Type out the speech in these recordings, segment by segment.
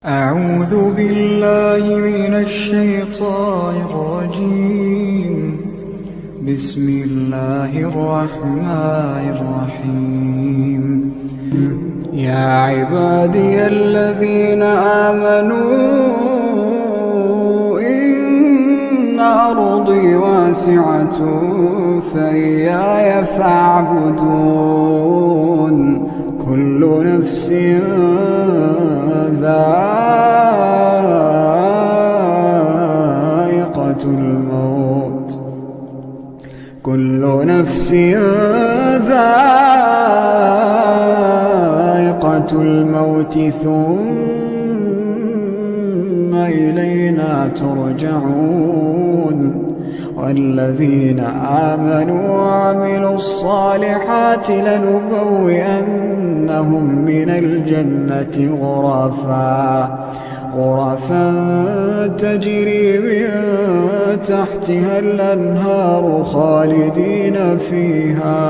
أعوذ بالله من الشيطان الرجيم. بسم الله الرحمن الرحيم. يا عبادي الذين آمنوا إن أرضي واسعة فإياي فاعبدون. كل نفس ذائقة الموت ثم إلينا ترجعون. والذين آمنوا وعملوا الصالحات لنبوئنهم من الجنة غرفا تجري من تحتها الأنهار خالدين فيها.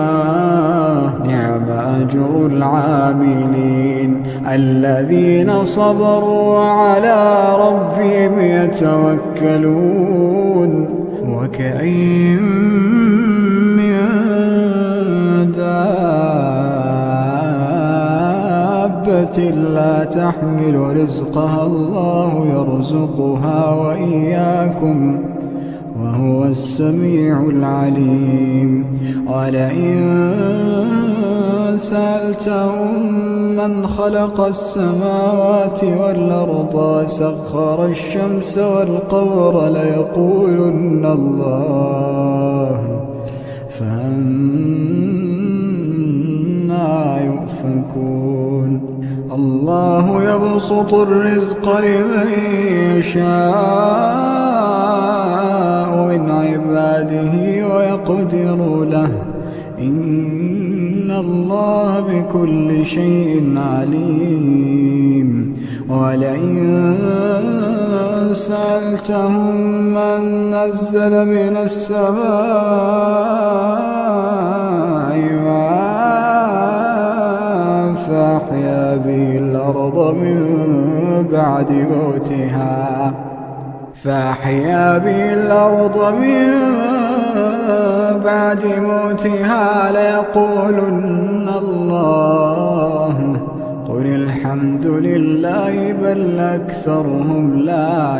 نعم أجر العاملين الذين صبروا وعلى ربهم يتوكلون. وكأين من دابة لا تحمل رزقها الله يرزقها وإياكم وهو السميع العليم. ولئن سألتهم من خلق السماوات والأرض وسخر الشمس والقمر ليقولن الله فأنى يؤفكون. الله يبسط الرزق لمن يشاء من عباده ويقدر له إن الله بكل شيء عليم. ولئن سألتهم من نزل من السماء ماء فأحيا به الأرض من بعد موتها ليقولن الله. قل الحمد لله بل أكثرهم لا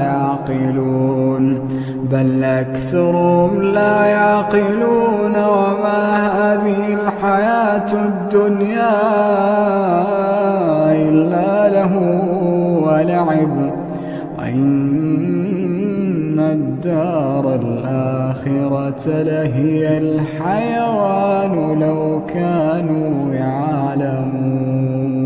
يعقلون. وما هذه الحياة الدنيا إلا له ولعب وإن الدار الآخرة لهي الحيوان لو كانوا يعلمون.